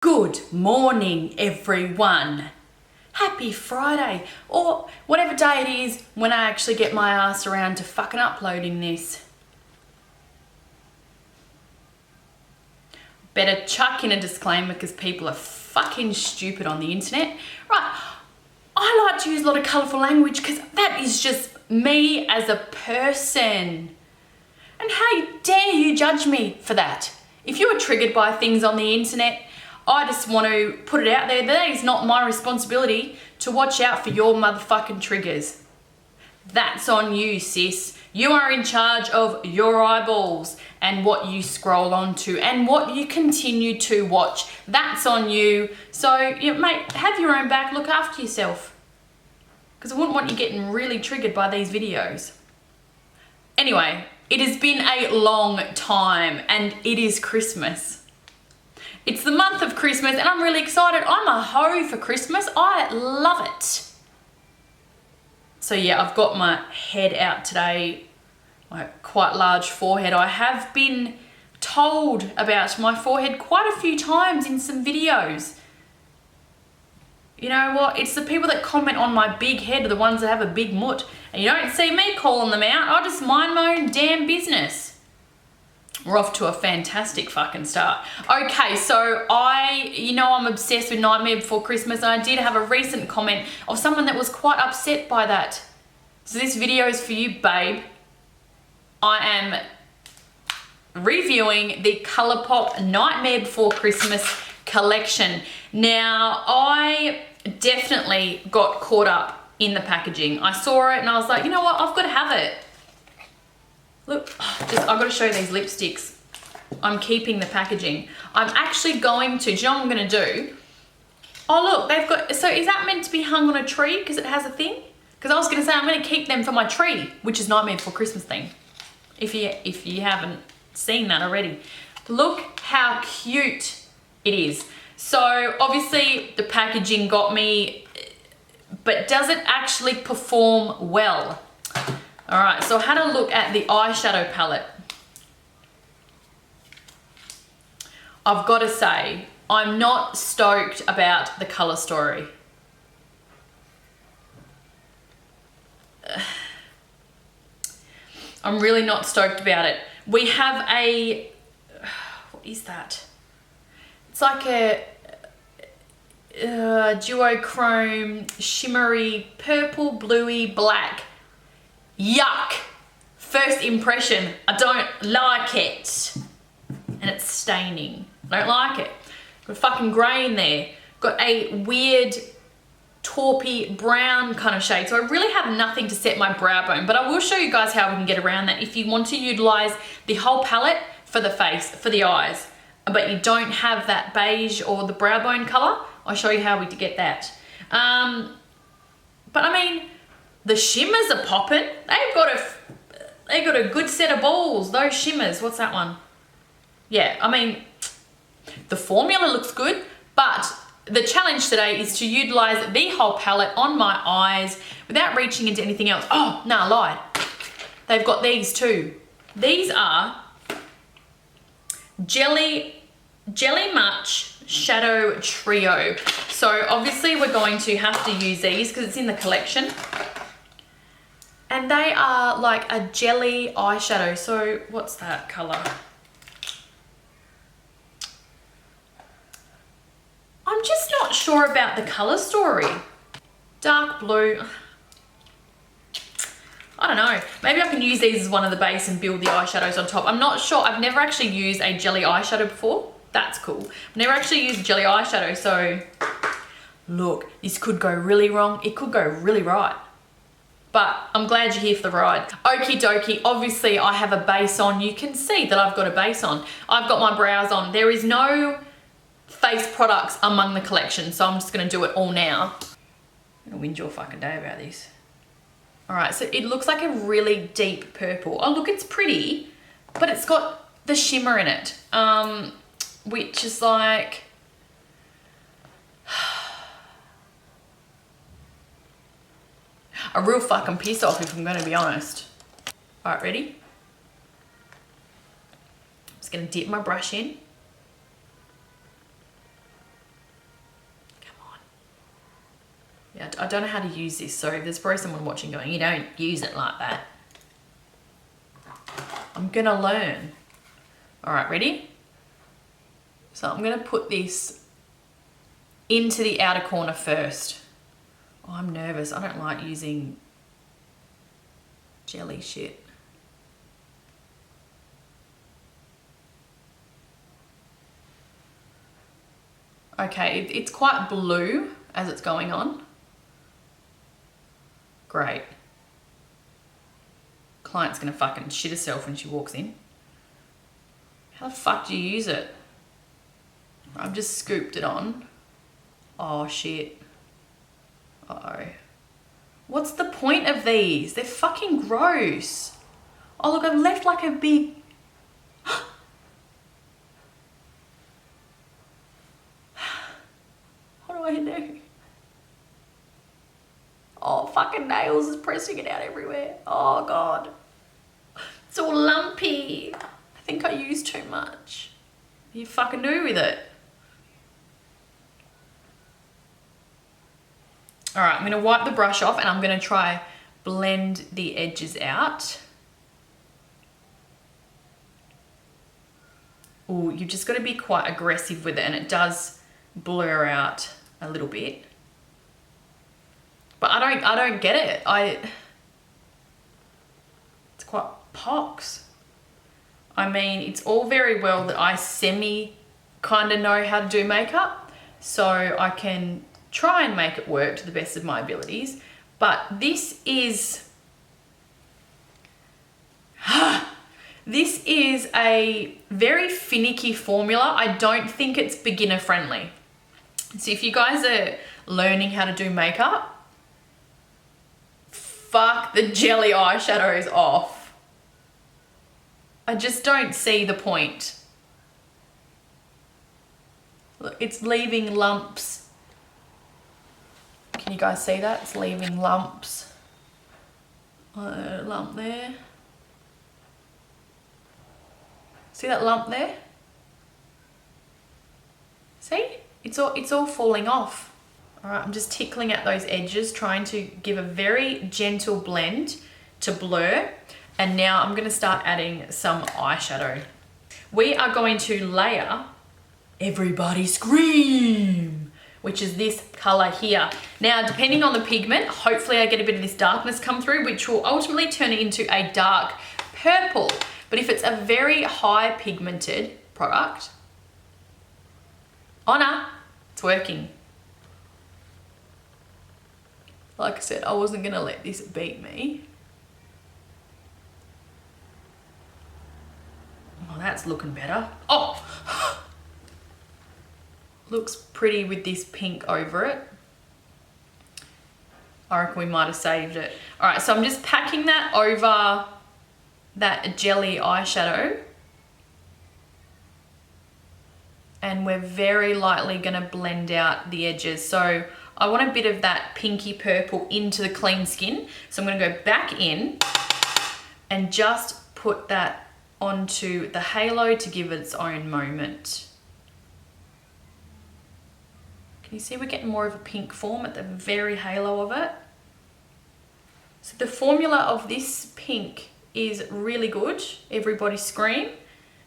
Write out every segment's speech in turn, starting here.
Good morning, everyone. Happy Friday, or whatever day it is when I actually get my ass around to fucking uploading this. Better chuck in a disclaimer because people are fucking stupid on the internet. Right, I like to use a lot of colourful language because that is just me as a person. And how dare you judge me for that? If you are triggered by things on the internet, I just want to put it out there. That is not my responsibility to watch out for your motherfucking triggers. That's on you, sis. You are in charge of your eyeballs and what you scroll onto and what you continue to watch. That's on you. So, mate, have your own back. Look after yourself. Because I wouldn't want you getting really triggered by these videos. Anyway, it has been a long time and it is Christmas. It's the month of Christmas and I'm really excited. I'm a hoe for Christmas. I love it. So yeah, I've got my head out today, my quite large forehead. I have been told about my forehead quite a few times in some videos. You know what? It's the people that comment on my big head are the ones that have a big mutt. And you don't see me calling them out. I just mind my own damn business. We're off to a fantastic fucking start. Okay, so I'm obsessed with Nightmare Before Christmas, and I did have a recent comment of someone that was quite upset by that. So this video is for you, babe. I am reviewing the Colourpop Nightmare Before Christmas collection. Now, I definitely got caught up in the packaging. I saw it and I was like, you know what, I've got to have it. Look, I've got to show you these lipsticks. I'm keeping the packaging. I'm actually going to, do you know what I'm going to do? Oh look, they've got, so is that meant to be hung on a tree because it has a thing? Because I was going to say I'm going to keep them for my tree, which is Nightmare Before Christmas thing. If you haven't seen that already. Look how cute it is. So obviously the packaging got me, but does it actually perform well? All right, so I had a look at the eyeshadow palette. I've got to say, I'm not stoked about the color story. I'm really not stoked about it. We have a, what is that? It's like a duochrome, shimmery, purple, bluey, black. Yuck! First impression, I don't like it. And it's staining. I don't like it. Got fucking grey in there. Got a weird taupey brown kind of shade. So I really have nothing to set my brow bone, but I will show you guys how we can get around that if you want to utilize the whole palette for the face, for the eyes, but you don't have that beige or the brow bone color. I'll show you how we get that. But I mean, the shimmers are popping. They've got a good set of balls, those shimmers. What's that one? Yeah, I mean, the formula looks good, but the challenge today is to utilize the whole palette on my eyes without reaching into anything else. Oh, no, I lied. They've got these too. These are Jelly Much Shadow Trio. So obviously we're going to have to use these because it's in the collection. And they are like a jelly eyeshadow. So what's that color? I'm just not sure about the color story. Dark blue. I don't know. Maybe I can use these as one of the base and build the eyeshadows on top. I'm not sure. I've never actually used a jelly eyeshadow before. That's cool. I've never actually used jelly eyeshadow. So look, this could go really wrong. It could go really right. But I'm glad you're here for the ride. Okie dokie, obviously I have a base on. You can see that I've got a base on. I've got my brows on. There is no face products among the collection, so I'm just gonna do it all now. I'm gonna whinge your fucking day about this. All right, so it looks like a really deep purple. Oh look, it's pretty, but it's got the shimmer in it, which is like, a real fucking piss off if I'm gonna be honest. All right, ready? I'm just gonna dip my brush in. Yeah, I don't know how to use this, so there's probably someone watching going, you don't use it like that. I'm gonna learn. All right, ready? So I'm gonna put this into the outer corner first. Oh, I'm nervous. I don't like using jelly shit. Okay, it's quite blue as it's going on. Great. Client's gonna fucking shit herself when she walks in. How the fuck do you use it? I've just scooped it on. Oh shit. Uh-oh. What's the point of these? They're fucking gross. Oh look, I've left like a big... What do I do? Oh, fucking nails is pressing it out everywhere. Oh God. It's all lumpy. I think I used too much. What do you fucking do with it? All right, I'm gonna wipe the brush off and I'm gonna try blend the edges out. Oh, you've just gotta be quite aggressive with it, and it does blur out a little bit. But I don't get it. It's quite pox. I mean, it's all very well that I semi kind of know how to do makeup, so I can try and make it work to the best of my abilities. But this is, this is a very finicky formula. I don't think it's beginner friendly. So if you guys are learning how to do makeup, fuck the jelly eyeshadows off. I just don't see the point. Look, it's leaving lumps. Can you guys see that? It's leaving lumps. Lump there. See that lump there? See? It's all falling off. All right, I'm just tickling at those edges, trying to give a very gentle blend to blur. And now I'm gonna start adding some eyeshadow. We are going to layer Everybody Scream, which is this color here. Now, depending on the pigment, hopefully I get a bit of this darkness come through, which will ultimately turn it into a dark purple. But if it's a very high pigmented product, oh no, it's working. Like I said, I wasn't gonna let this beat me. Oh, that's looking better. Oh, looks pretty with this pink over it. I reckon we might have saved it. All right, so I'm just packing that over that jelly eyeshadow. And we're very lightly gonna blend out the edges. So I want a bit of that pinky purple into the clean skin. So I'm gonna go back in and just put that onto the halo to give it its own moment. Can you see we're getting more of a pink form at the very halo of it? So the formula of this pink is really good. Everybody Scream.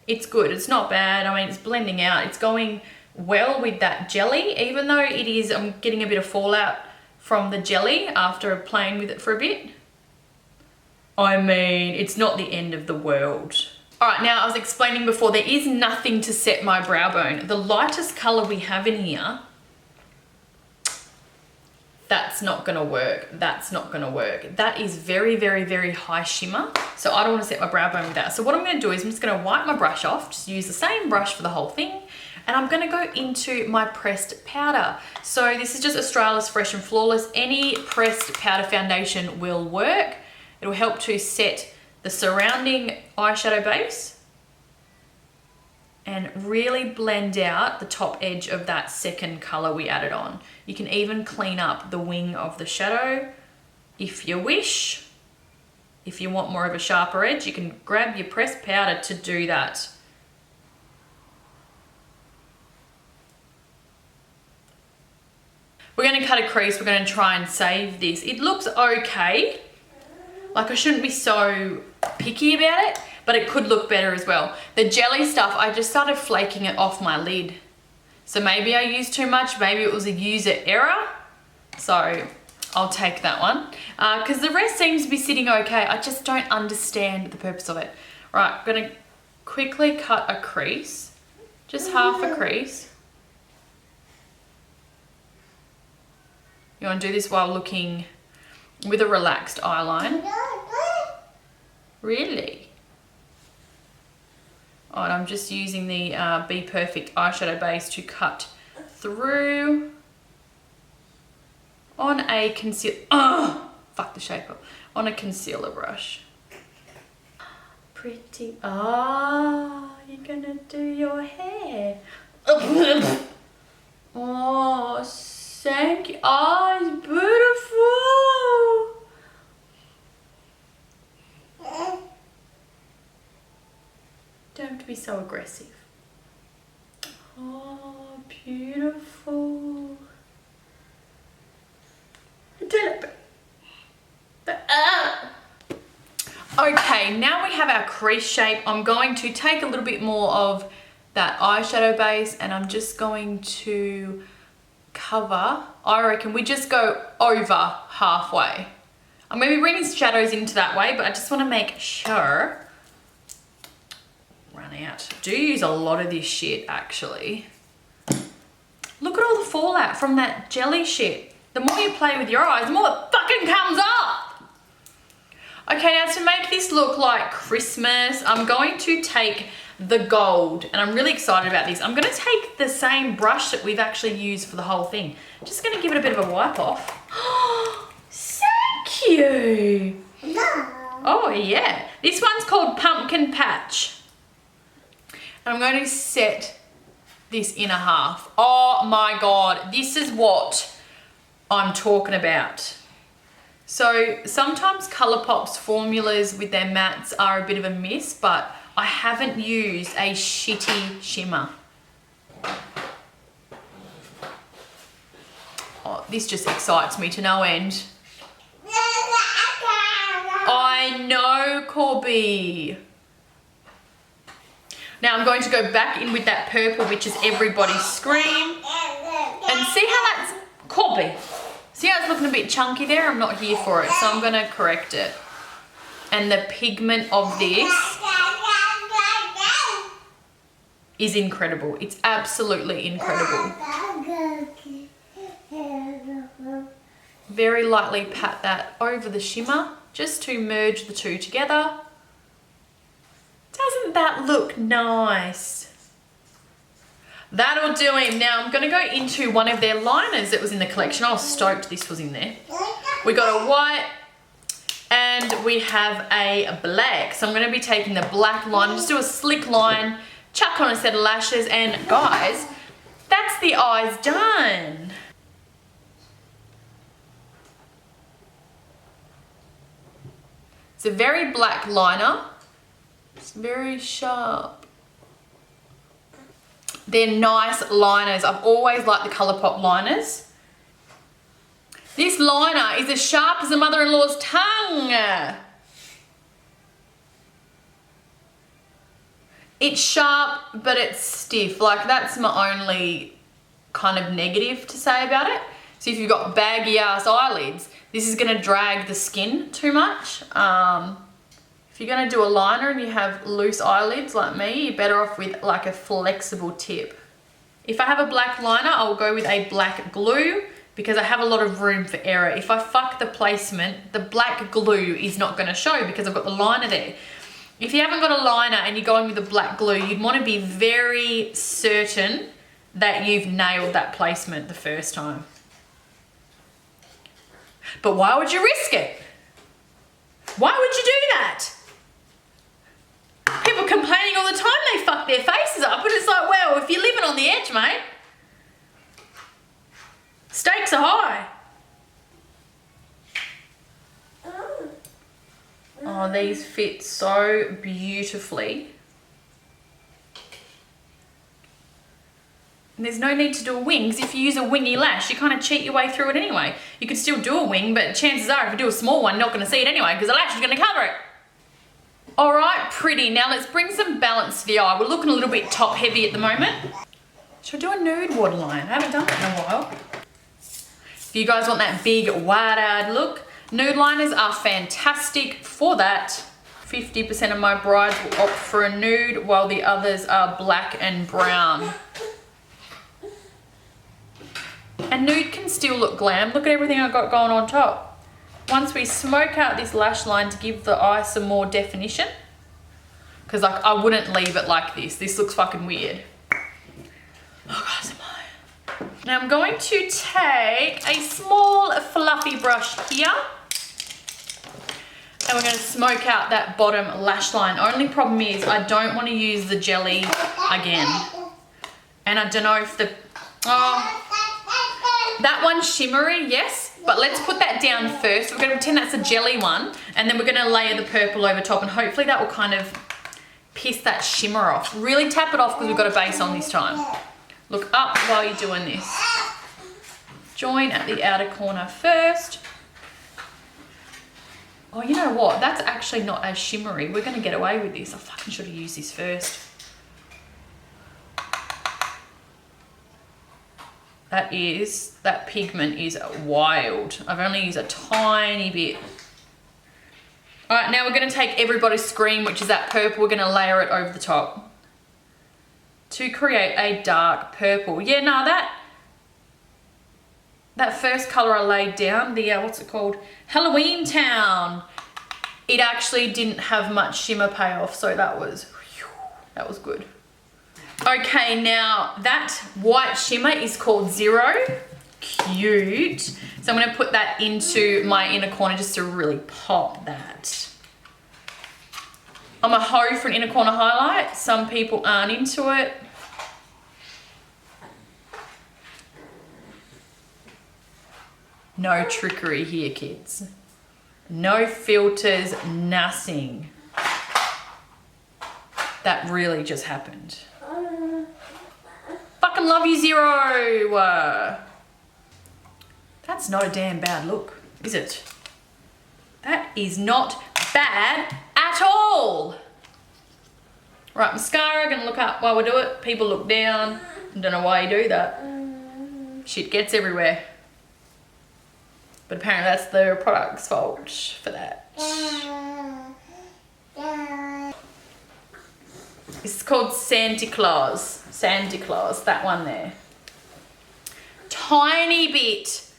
It's good, it's not bad. I mean, it's blending out. It's going well with that jelly, even though it is, I'm getting a bit of fallout from the jelly after playing with it for a bit. I mean, it's not the end of the world. All right, now I was explaining before, there is nothing to set my brow bone. The lightest color we have in here, that's not gonna work. That's not gonna work. That is very, very, very high shimmer. So I don't wanna set my brow bone with that. So what I'm gonna do is I'm just gonna wipe my brush off, just use the same brush for the whole thing. And I'm gonna go into my pressed powder. So this is just Australia's Fresh and Flawless. Any pressed powder foundation will work. It'll help to set the surrounding eyeshadow base and really blend out the top edge of that second color we added on. You can even clean up the wing of the shadow if you wish. If you want more of a sharper edge, you can grab your pressed powder to do that. We're going to cut a crease. We're going to try and save this. It looks okay. Like, I shouldn't be so picky about it, but it could look better as well. The jelly stuff, I just started flaking it off my lid. So maybe I used too much. Maybe it was a user error. So I'll take that one. Because the rest seems to be sitting okay. I just don't understand the purpose of it. Right, I'm going to quickly cut a crease. Just half a crease. You want to do this while looking with a relaxed eyeline. Really? Oh, and I'm just using the bperfect eyeshadow base to cut through on a concealer. Oh, fuck the shape up. On a concealer brush. Pretty. Ah, you're gonna do your hair. Oh, thank you. Oh, it's beautiful. Don't have to be so aggressive. Oh, beautiful. Okay, now we have our crease shape. I'm going to take a little bit more of that eyeshadow base and I'm just going to cover. I reckon we just go over halfway. I'm going to be bringing shadows into that way, but I just want to make sure. Run out. I do use a lot of this shit actually. Look at all the fallout from that jelly shit. The more you play with your eyes, the more it fucking comes up. Okay, now to make this look like Christmas, I'm going to take the gold, and I'm really excited about this. I'm going to take the same brush that we've actually used for the whole thing. I'm just going to give it a bit of a wipe off. Thank you. Oh yeah, this one's called Pumpkin Patch. And I'm going to set this in a half. Oh my God, this is what I'm talking about. So sometimes Colourpop's formulas with their mattes are a bit of a miss, but I haven't used a shitty shimmer. Oh, this just excites me to no end. I know, Corby. Now I'm going to go back in with that purple, which is Everybody's Scream. And see how that's, Corby. See how it's looking a bit chunky there? I'm not here for it, so I'm going to correct it. And the pigment of this is incredible. It's absolutely incredible. Very lightly pat that over the shimmer, just to merge the two together. Doesn't that look nice? That'll do him. Now I'm going to go into one of their liners that was in the collection. I was stoked this was in there. We got a white and we have a black. So I'm going to be taking the black line, just do a slick line, chuck on a set of lashes, and guys, that's the eyes done. It's a very black liner. It's very sharp. They're nice liners. I've always liked the Colourpop liners. This liner is as sharp as a mother-in-law's tongue. It's sharp, but it's stiff. Like, that's my only kind of negative to say about it. So if you've got baggy ass eyelids, this is gonna drag the skin too much. If you're gonna do a liner and you have loose eyelids like me, you're better off with like a flexible tip. If I have a black liner, I'll go with a black glue because I have a lot of room for error. If I fuck the placement, the black glue is not gonna show because I've got the liner there. If you haven't got a liner and you're going with a black glue, you'd wanna be very certain that you've nailed that placement the first time. But why would you risk it? Why would you do that? People complaining all the time they fuck their faces up, but it's like, well, if you're living on the edge, mate, stakes are high. Oh, these fit so beautifully. And there's no need to do a wing, because if you use a wingy lash, you kind of cheat your way through it anyway. You could still do a wing, but chances are if you do a small one, you're not going to see it anyway, because the lash is going to cover it. All right, pretty. Now let's bring some balance to the eye. We're looking a little bit top heavy at the moment. Should I do a nude waterline? I haven't done that in a while. If you guys want that big wide-eyed look, nude liners are fantastic for that. 50% of my brides will opt for a nude, while the others are black and brown. And nude can still look glam. Look at everything I've got going on top. Once we smoke out this lash line to give the eye some more definition, because like I wouldn't leave it like this. This looks fucking weird. Oh guys, am I? Now I'm going to take a small fluffy brush here, and we're going to smoke out that bottom lash line. Only problem is I don't want to use the jelly again. And I don't know if the... Oh, that one's shimmery, yes, but let's put that down first. We're going to pretend that's a jelly one, and then we're going to layer the purple over top, and hopefully that will kind of piss that shimmer off. Really tap it off, because we've got a base on this time. Look up while you're doing this. Join at the outer corner first. Oh, you know what? That's actually not as shimmery. We're going to get away with this. I fucking should have used this first. That pigment is wild. I've only used a tiny bit. All right, now we're going to take Everybody's Scream, which is that purple. We're going to layer it over the top to create a dark purple. Yeah, no, that first color I laid down, the, what's it called? Halloween Town. It actually didn't have much shimmer payoff, so that was good. Okay, now that white shimmer is called Zero. Cute. So I'm going to put that into my inner corner just to really pop that. I'm a hoe for an inner corner highlight. Some people aren't into it. No trickery here, kids. No filters, nothing. That really just happened. Fucking love you, Zero. That's not a damn bad look, is it? That is not bad at all. Right, mascara, gonna look up while we do it. People look down. I don't know why you do that. Shit gets everywhere. But apparently that's the product's fault for that. This is called Santa Claus. Santa Claus, that one there. Tiny bit.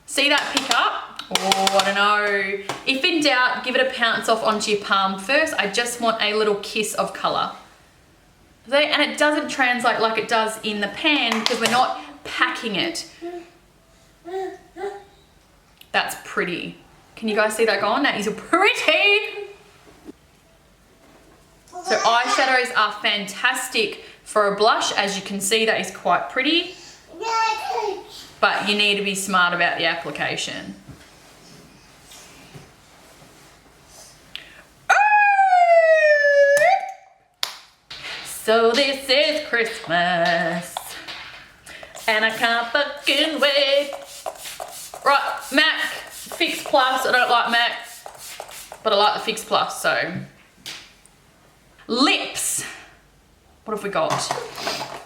See that pick up? Oh, I don't know. If in doubt, give it a pounce off onto your palm first. I just want a little kiss of colour. And it doesn't translate like it does in the pan because we're not packing it. That's pretty. Can you guys see that going? That is pretty. So eyeshadows are fantastic for a blush. As you can see, that is quite pretty. But you need to be smart about the application. So this is Christmas, and I can't fucking wait. Right, MAC Fix Plus. I don't like MAC, but I like the Fix Plus, so. Lips. What have we got?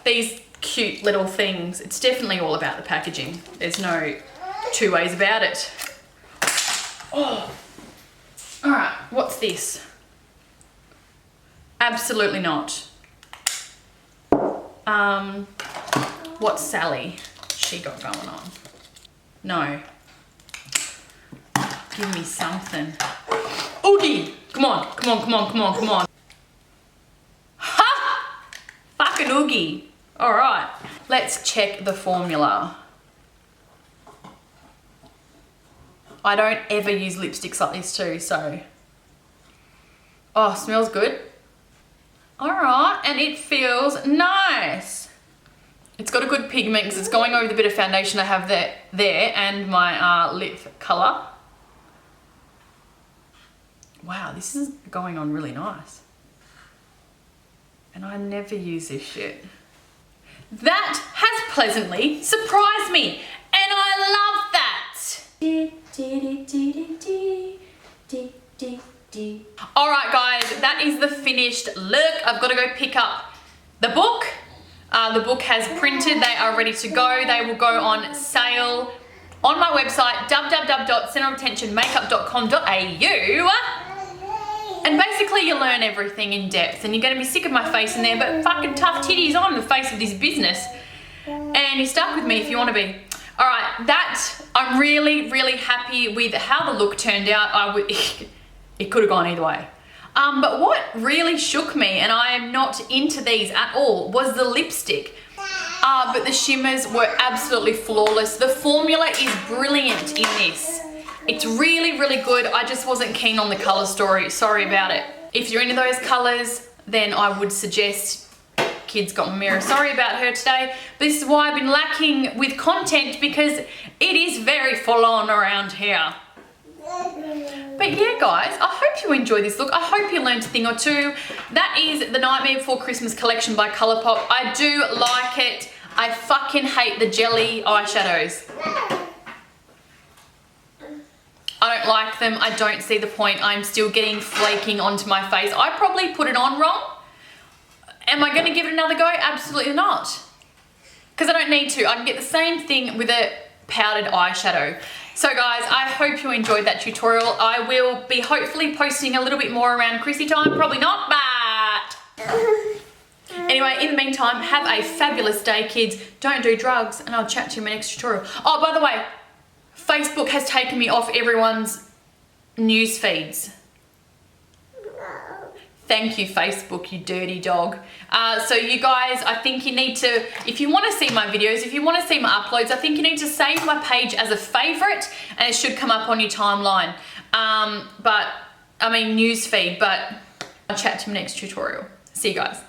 These cute little things. It's definitely all about the packaging. There's no two ways about it. Oh. All right, what's this? Absolutely not. What's Sally she got going on? No. Give me something. Oogie! Come on, come on, come on, come on, come on. Ha! Fucking Oogie. All right, let's check the formula. I don't ever use lipsticks like this too, so. Oh, smells good. All right, and it feels nice. It's got a good pigment because it's going over the bit of foundation I have there and my lip colour. Wow, this is going on really nice. And I never use this shit. That has pleasantly surprised me, and I love that. All right, guys, that is the finished look. I've got to go pick up the book. The book has printed. They are ready to go. They will go on sale on my website, www.centreofattention.makeup.com.au. And basically you learn everything in depth, and you're going to be sick of my face in there, but fucking tough titties, I'm the face of this business. And you're stuck with me if you want to be. All right, I'm really, really happy with how the look turned out. It could have gone either way. But what really shook me, and I am not into these at all, was the lipstick. But the shimmers were absolutely flawless. The formula is brilliant in this. It's really, really good. I just wasn't keen on the color story. Sorry about it. If you're into those colors, then I would suggest Kids Got Mirror. Sorry about her today. This is why I've been lacking with content, because it is very full on around here. But yeah, guys, I hope you enjoyed this look. I hope you learned a thing or two. That is the Nightmare Before Christmas collection by Colourpop. I do like it. I fucking hate the jelly eyeshadows. I don't like them. I don't see the point. I'm still getting flaking onto my face. I probably put it on wrong. Am I going to give it another go? Absolutely not. Because I don't need to. I can get the same thing with a powdered eyeshadow. So guys, I hope you enjoyed that tutorial. I will be hopefully posting a little bit more around Chrissy time. Probably not, but... Anyway, in the meantime, have a fabulous day, kids. Don't do drugs, and I'll chat to you in my next tutorial. Oh, by the way, Facebook has taken me off everyone's news feeds. Thank you, Facebook, you dirty dog. So you guys, I think you need to, if you want to see my videos, if you want to see my uploads, I think you need to save my page as a favorite, and it should come up on your timeline. News feed, but I'll chat to you in my next tutorial. See you guys.